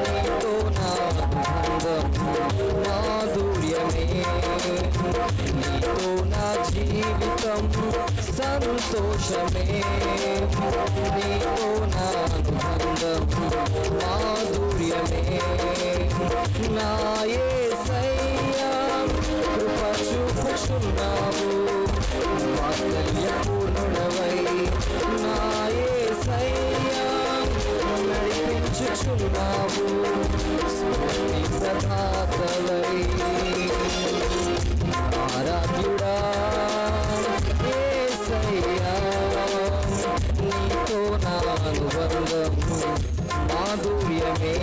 నీతో నా అనుబంధం మాధుర్యమే, నీతో నా జీవితం సంతోషమే, నీతో నా అనుబంధం మాధుర్యమే. నా యేసయ్యా కృప చూపుచున్నావు, వాత్సల్యపూర్ణుడవై నా యేసయ్యా నడిపించుచున్నావు, స్ఫూర్తి ప్రదాతవై. ఆరాధ్యుడా యేసయ్యా, నీతో నా అనుబంధం మాధుర్యమే.